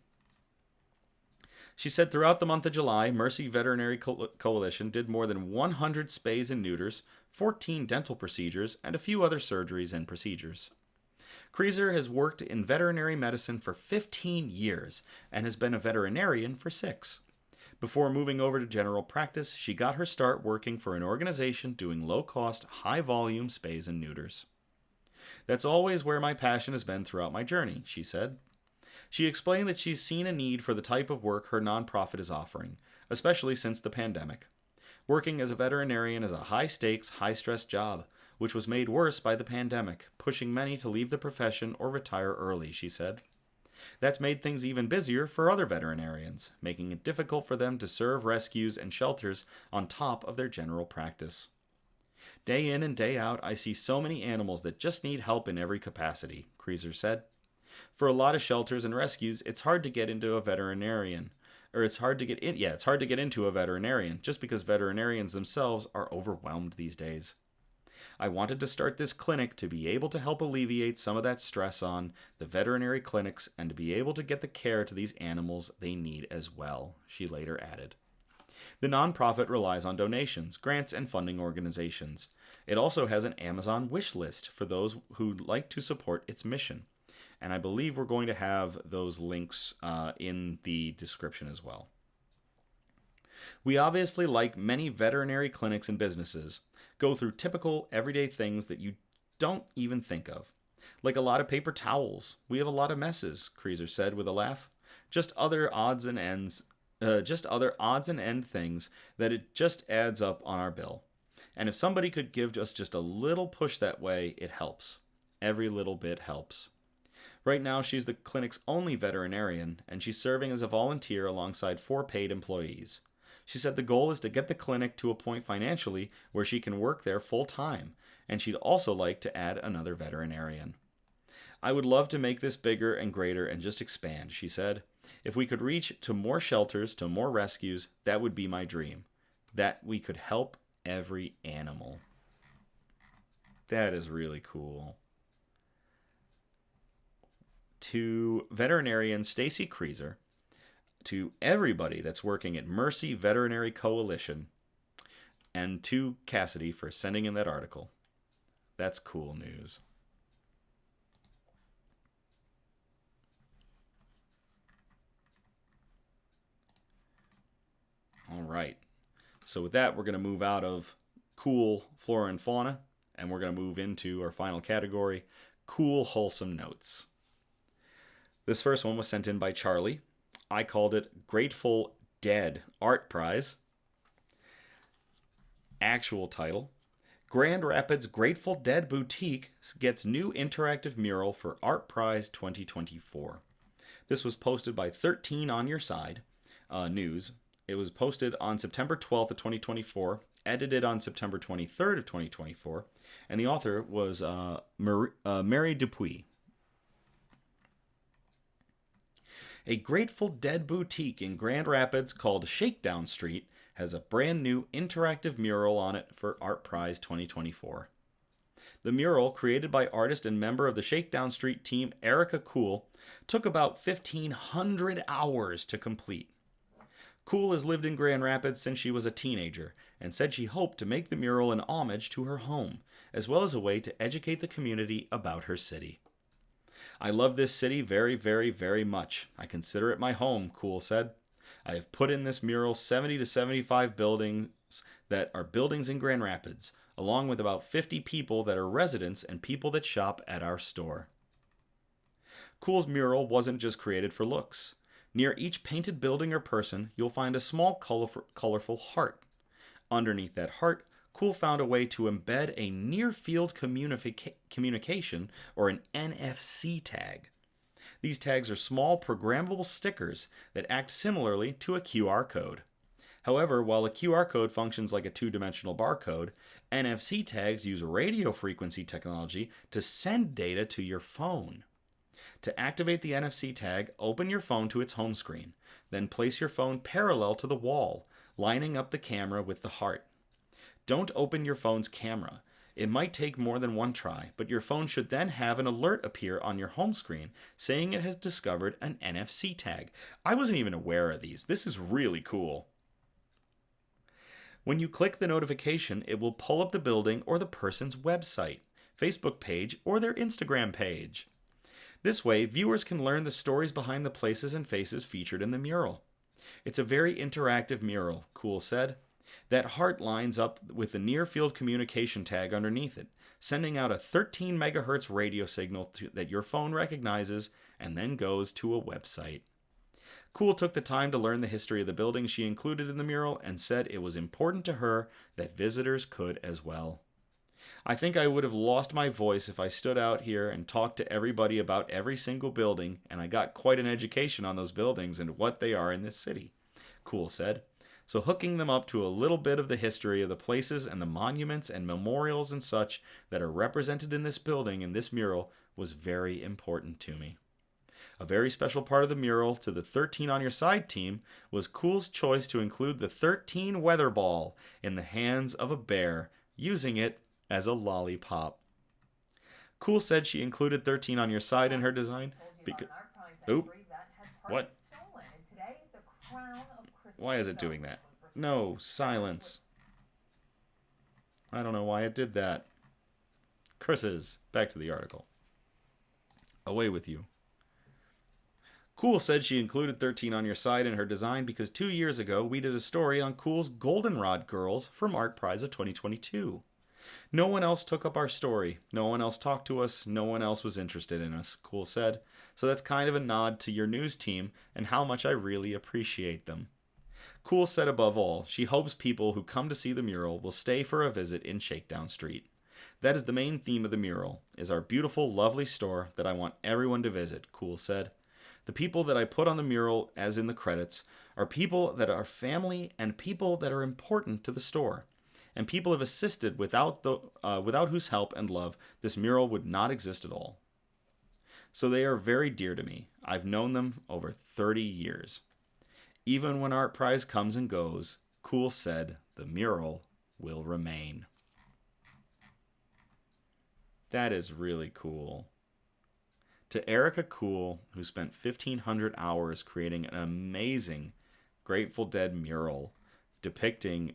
She said throughout the month of July, Mercy Veterinary Coalition did more than 100 spays and neuters, 14 dental procedures, and a few other surgeries and procedures. Kreeser has worked in veterinary medicine for 15 years and has been a veterinarian for 6. Before moving over to general practice, she got her start working for an organization doing low-cost, high-volume spays and neuters. That's always where my passion has been throughout my journey, she said. She explained that she's seen a need for the type of work her nonprofit is offering, especially since the pandemic. Working as a veterinarian is a high-stakes, high-stress job, which was made worse by the pandemic, pushing many to leave the profession or retire early, she said. That's made things even busier for other veterinarians, making it difficult for them to serve rescues and shelters on top of their general practice. Day in and day out, I see so many animals that just need help in every capacity, Kreeser said. For a lot of shelters and rescues, it's hard to get into a veterinarian. It's hard to get into a veterinarian just because veterinarians themselves are overwhelmed these days. I wanted to start this clinic to be able to help alleviate some of that stress on the veterinary clinics and to be able to get the care to these animals they need as well, she later added. The nonprofit relies on donations, grants, and funding organizations. It also has an Amazon wish list for those who'd like to support its mission. And I believe we're going to have those links in the description as well. We obviously, like many veterinary clinics and businesses, go through typical everyday things that you don't even think of. Like a lot of paper towels. We have a lot of messes, Kreeser said with a laugh. Just other odds and end things that it just adds up on our bill. And if somebody could give us just a little push that way, it helps. Every little bit helps. Right now, she's the clinic's only veterinarian, and she's serving as a volunteer alongside 4 paid employees. She said the goal is to get the clinic to a point financially where she can work there full time, and she'd also like to add another veterinarian. I would love to make this bigger and greater and just expand, she said. If we could reach to more shelters, to more rescues, that would be my dream. That we could help every animal. That is really cool. To veterinarian Stacy Kreeser, to everybody that's working at Mercy Veterinary Coalition, and to Cassidy for sending in that article. That's cool news. All right. So with that, we're going to move out of cool flora and fauna, and we're going to move into our final category, cool, wholesome notes. This first one was sent in by Charlie. I called it Greatful-Dead Art Prize. Actual title, Grand Rapids Greatful-Dead Boutique gets new interactive mural for Art Prize 2024. This was posted by 13 On Your Side News. It was posted on September 12th of 2024, edited on September 23rd of 2024, and the author was Mary Dupuis. A Grateful Dead boutique in Grand Rapids called Shakedown Street has a brand new interactive mural on it for Art Prize 2024. The mural, created by artist and member of the Shakedown Street team Erica Cool, took about 1,500 hours to complete. Cool has lived in Grand Rapids since she was a teenager and said she hoped to make the mural an homage to her home, as well as a way to educate the community about her city. I love this city very, very, very much. I consider it my home, Cool said. I have put in this mural 70 to 75 buildings that are buildings in Grand Rapids, along with about 50 people that are residents and people that shop at our store. Cool's mural wasn't just created for looks. Near each painted building or person, you'll find a small colorful heart. Underneath that heart, Cool found a way to embed a near-field communication, or an NFC tag. These tags are small programmable stickers that act similarly to a QR code. However, while a QR code functions like a two-dimensional barcode, NFC tags use radio frequency technology to send data to your phone. To activate the NFC tag, open your phone to its home screen. Then place your phone parallel to the wall, lining up the camera with the heart. Don't open your phone's camera. It might take more than one try, but your phone should then have an alert appear on your home screen saying it has discovered an NFC tag. I wasn't even aware of these. This is really cool. When you click the notification, it will pull up the building or the person's website, Facebook page, or their Instagram page. This way, viewers can learn the stories behind the places and faces featured in the mural. It's a very interactive mural, Cool said. That heart lines up with the near-field communication tag underneath it, sending out a 13 megahertz radio signal that your phone recognizes and then goes to a website. Cool took the time to learn the history of the building she included in the mural and said it was important to her that visitors could as well. I think I would have lost my voice if I stood out here and talked to everybody about every single building, and I got quite an education on those buildings and what they are in this city, Cool said. So hooking them up to a little bit of the history of the places and the monuments and memorials and such that are represented in this building in this mural was very important to me. A very special part of the mural to the 13 on your side team was Cool's choice to include the 13 weather ball in the hands of a bear, using it as a lollipop. Cool said she included 13 on your side in her design because... Oop. What? Why is it doing that? No, silence. I don't know why it did that. Curses. Back to the article. Away with you. Cool said she included 13 on your side in her design because 2 years ago we did a story on Cool's Goldenrod Girls from Art Prize of 2022. No one else took up our story. No one else talked to us. No one else was interested in us, Cool said. So that's kind of a nod to your news team and how much I really appreciate them. Cool said above all, she hopes people who come to see the mural will stay for a visit in Shakedown Street. That is the main theme of the mural, is our beautiful, lovely store that I want everyone to visit, Cool said. The people that I put on the mural, as in the credits, are people that are family and people that are important to the store. And people have assisted without whose help and love this mural would not exist at all. So they are very dear to me. I've known them over 30 years. Even when Art Prize comes and goes, Cool said the mural will remain. That is really cool. To Erica Cool, who spent 1,500 hours creating an amazing Grateful-Dead mural depicting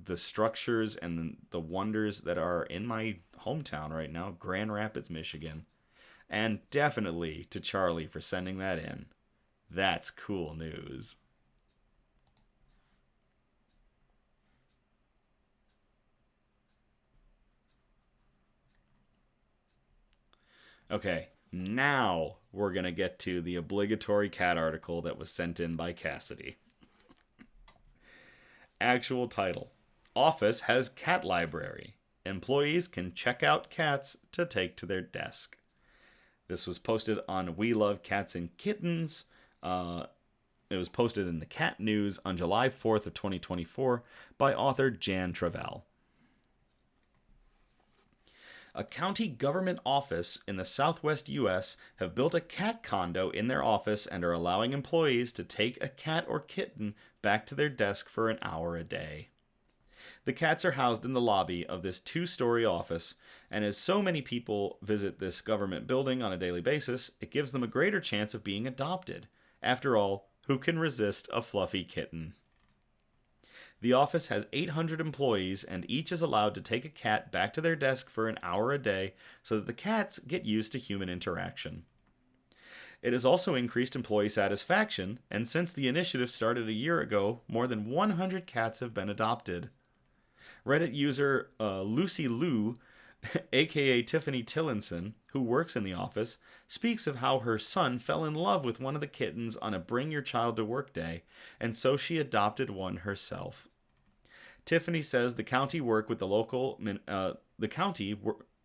the structures and the wonders that are in my hometown right now, Grand Rapids, Michigan. And definitely to Charlie for sending that in. That's cool news. Okay, now we're going to get to the obligatory cat article that was sent in by Cassidy. Actual title: Office has cat library. Employees can check out cats to take to their desk. This was posted on We Love Cats and Kittens. It was posted in the Cat News on July 4th of 2024 by author Jan Travell. A county government office in the southwest U.S. have built a cat condo in their office and are allowing employees to take a cat or kitten back to their desk for an hour a day. The cats are housed in the lobby of this 2-story office, and as so many people visit this government building on a daily basis, it gives them a greater chance of being adopted. After all, who can resist a fluffy kitten? The office has 800 employees, and each is allowed to take a cat back to their desk for an hour a day so that the cats get used to human interaction. It has also increased employee satisfaction, and since the initiative started a year ago, more than 100 cats have been adopted. Reddit user Lucy Lou, aka Tiffany Tillinson, who works in the office, speaks of how her son fell in love with one of the kittens on a Bring Your Child to Work day, and so she adopted one herself. Tiffany says the county worked with the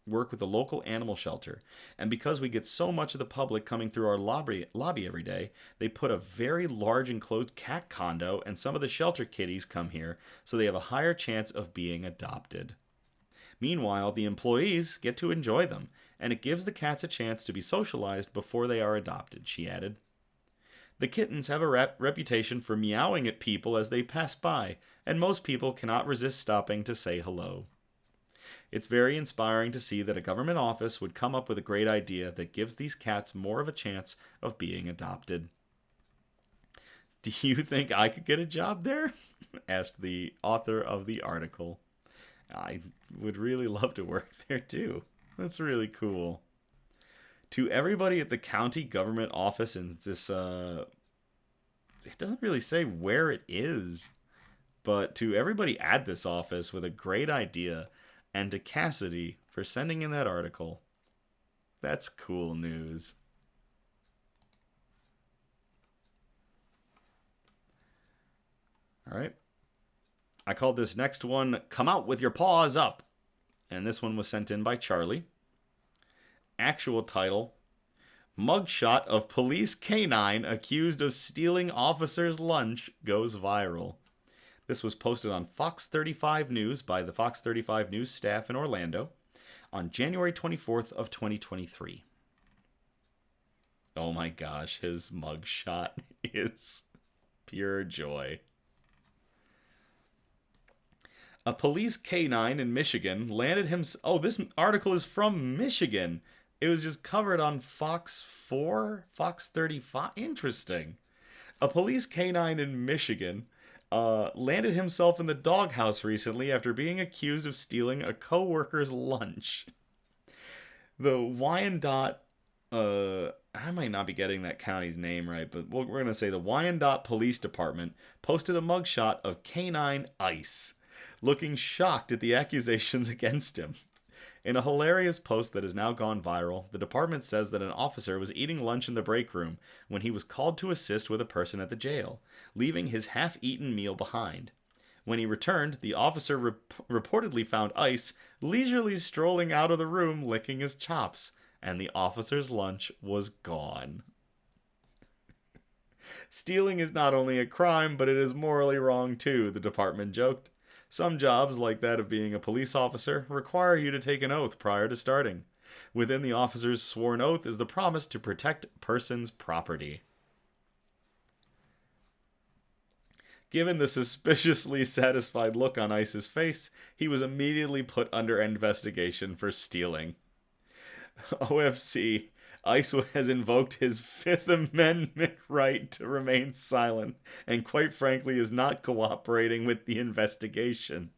work with the local animal shelter. And because we get so much of the public coming through our lobby every day, they put a very large enclosed cat condo, and some of the shelter kitties come here, so they have a higher chance of being adopted. Meanwhile, the employees get to enjoy them, and it gives the cats a chance to be socialized before they are adopted, she added. The kittens have a reputation for meowing at people as they pass by, and most people cannot resist stopping to say hello. It's very inspiring to see that a government office would come up with a great idea that gives these cats more of a chance of being adopted. Do you think I could get a job there? Asked the author of the article. I would really love to work there too. That's really cool. To everybody at the county government office in this, it doesn't really say where it is, but to everybody at this office with a great idea, and to Cassidy for sending in that article, that's cool news. All right. I called this next one, Come Out With Your Paws Up. And this one was sent in by Charlie. Actual title, Mugshot of Police Canine Accused of Stealing Officer's Lunch Goes Viral. This was posted on Fox 35 News by the Fox 35 News staff in Orlando on January 24th of 2023. Oh my gosh, his mugshot is pure joy. A police canine in Michigan landed him... Oh, this article is from Michigan. It was just covered on Fox 4, Fox 35. Interesting. A police canine in Michigan landed himself in the doghouse recently after being accused of stealing a co-worker's lunch. The Wyandotte... I might not be getting that county's name right, but we're going to say the Wyandotte Police Department posted a mugshot of Canine Ice, looking shocked at the accusations against him. In a hilarious post that has now gone viral, the department says that an officer was eating lunch in the break room when he was called to assist with a person at the jail, leaving his half-eaten meal behind. When he returned, the officer reportedly found Ice leisurely strolling out of the room licking his chops, and the officer's lunch was gone. Stealing is not only a crime, but it is morally wrong too, the department joked. Some jobs, like that of being a police officer, require you to take an oath prior to starting. Within the officer's sworn oath is the promise to protect person's property. Given the suspiciously satisfied look on Ice's face, he was immediately put under investigation for stealing. OFC, Ice has invoked his Fifth Amendment right to remain silent and quite frankly is not cooperating with the investigation.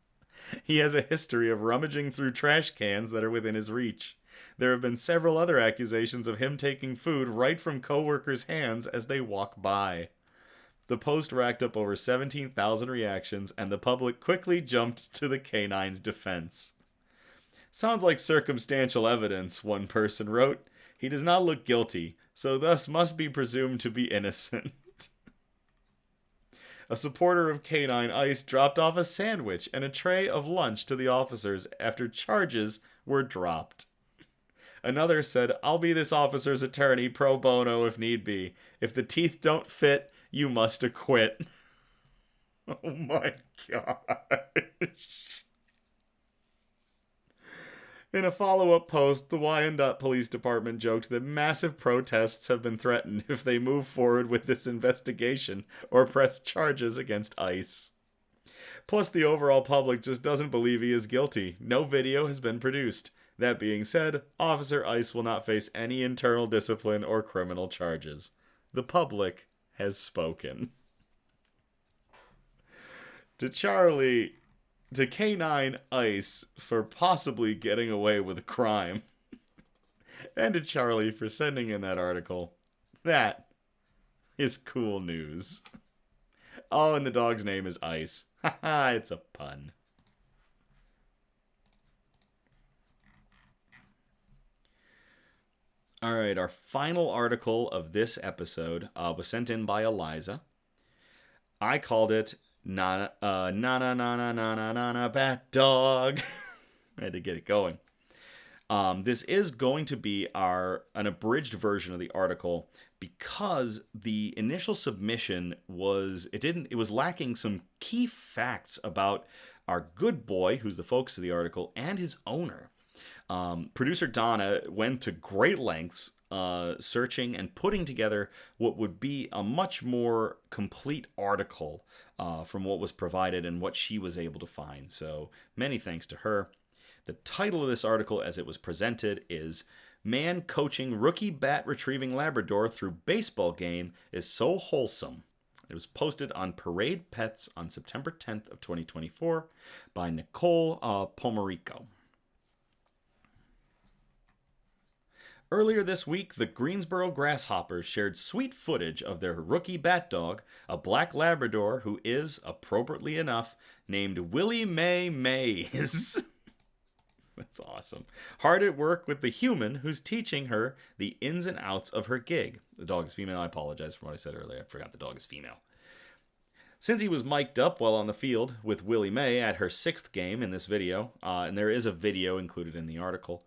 He has a history of rummaging through trash cans that are within his reach. There have been several other accusations of him taking food right from coworkers' hands as they walk by. The post racked up over 17,000 reactions, and the public quickly jumped to the canine's defense. Sounds like circumstantial evidence, one person wrote. He does not look guilty, so thus must be presumed to be innocent. A supporter of Canine Ice dropped off a sandwich and a tray of lunch to the officers after charges were dropped. Another said, I'll be this officer's attorney pro bono if need be. If the teeth don't fit, you must acquit. Oh my gosh. In a follow-up post, the Wyandotte Police Department joked that massive protests have been threatened if they move forward with this investigation or press charges against Ice. Plus, the overall public just doesn't believe he is guilty. No video has been produced. That being said, Officer Ice will not face any internal discipline or criminal charges. The public has spoken. To Canine Ice for possibly getting away with a crime. And to Charlie for sending in that article. That is cool news. Oh, and the dog's name is Ice. Haha, it's a pun. Alright, our final article of this episode was sent in by Eliza. I called it Na na na na na na na na bat dog. I had to get it going. This is going to be an abridged version of the article because the initial submission was lacking some key facts about our good boy, who's the focus of the article, and his owner. Producer Donna went to great lengths searching and putting together what would be a much more complete article from what was provided and what she was able to find. So many thanks to her. The title of this article as it was presented is Man Coaching Rookie Bat Retrieving Labrador Through Baseball Game is So Wholesome. It was posted on Parade Pets on September 10th of 2024 by Nicole Pomerico. Earlier this week, the Greensboro-Grasshoppers shared sweet footage of their rookie bat dog, a black Labrador who is, appropriately enough, named Willie Mae Mays. That's awesome. Hard at work with the human who's teaching her the ins and outs of her gig. The dog is female. I apologize for what I said earlier. I forgot the dog is female. Since he was mic'd up while on the field with Willie Mae at her 6th game in this video, and there is a video included in the article,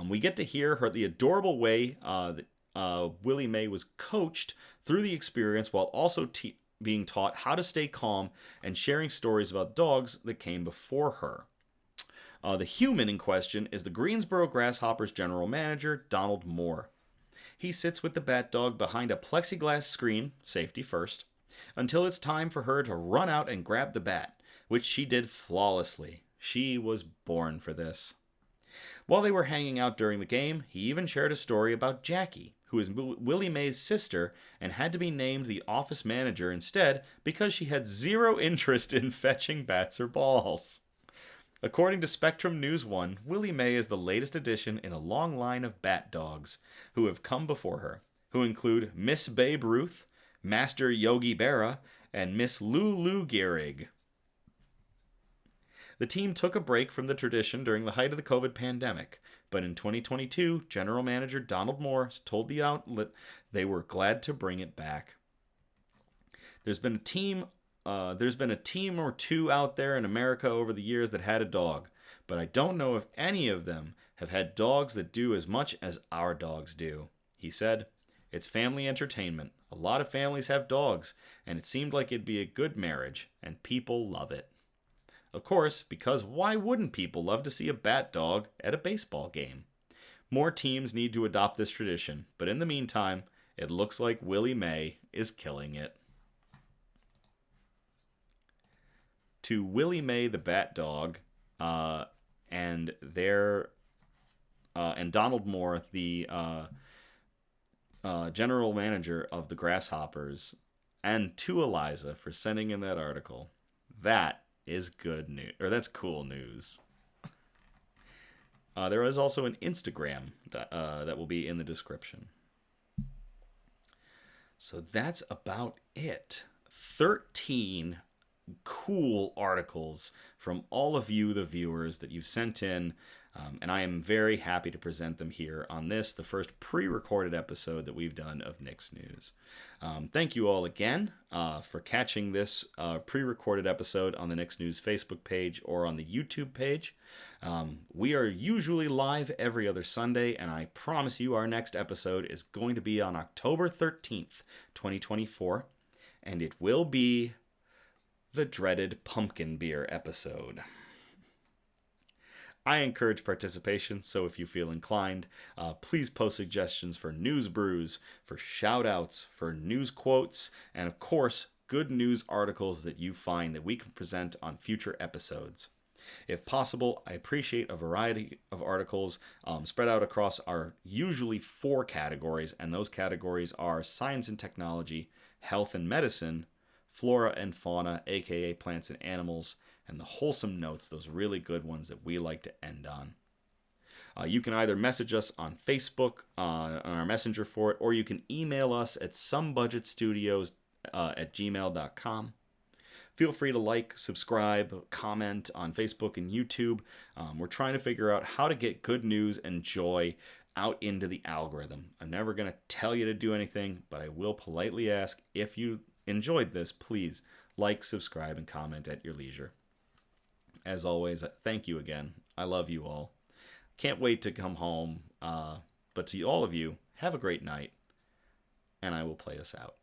we get to hear the adorable way that Willie Mae was coached through the experience while also being taught how to stay calm and sharing stories about dogs that came before her. The human in question is the Greensboro Grasshoppers general manager, Donald Moore. He sits with the bat dog behind a plexiglass screen, safety first, until it's time for her to run out and grab the bat, which she did flawlessly. She was born for this. While they were hanging out during the game, he even shared a story about Jackie, who is Willie Mae's sister and had to be named the office manager instead because she had zero interest in fetching bats or balls. According to Spectrum News 1, Willie Mae is the latest addition in a long line of bat dogs who have come before her, who include Miss Babe Ruth, Master Yogi Berra, and Miss Lulu Gehrig. The team took a break from the tradition during the height of the COVID pandemic, but in 2022, General Manager Donald Moore told the outlet they were glad to bring it back. There's been a team or two out there in America over the years that had a dog, but I don't know if any of them have had dogs that do as much as our dogs do. He said, "It's family entertainment. A lot of families have dogs, and it seemed like it'd be a good marriage, and people love it." Of course, because why wouldn't people love to see a bat dog at a baseball game? More teams need to adopt this tradition, but in the meantime, it looks like Willie Mae is killing it. To Willie Mae the bat dog, and Donald Moore, the general manager of the Grasshoppers, and to Eliza for sending in that article. That is good news, or that's cool news. There is also an Instagram that will be in the description. So that's about it. 13 cool articles from all of you, the viewers, that you've sent in. And I am very happy to present them here on this, the first pre-recorded episode that we've done of Nick's News. Thank you all again for catching this pre-recorded episode on the Nick's News Facebook page or on the YouTube page. We are usually live every other Sunday, and I promise you our next episode is going to be on October 13th, 2024, and it will be the dreaded pumpkin beer episode. I encourage participation, so if you feel inclined, please post suggestions for news brews, for shout-outs, for news quotes, and of course, good news articles that you find that we can present on future episodes. If possible, I appreciate a variety of articles spread out across our usually 4 categories, and those categories are science and technology, health and medicine, flora and fauna, aka plants and animals, and the wholesome notes, those really good ones that we like to end on. You can either message us on Facebook, on our messenger for it, or you can email us at somebudgetstudios@gmail.com. Feel free to like, subscribe, comment on Facebook and YouTube. We're trying to figure out how to get good news and joy out into the algorithm. I'm never going to tell you to do anything, but I will politely ask, if you enjoyed this, please like, subscribe, and comment at your leisure. As always, thank you again. I love you all. Can't wait to come home. But to all of you, have a great night, and I will play us out.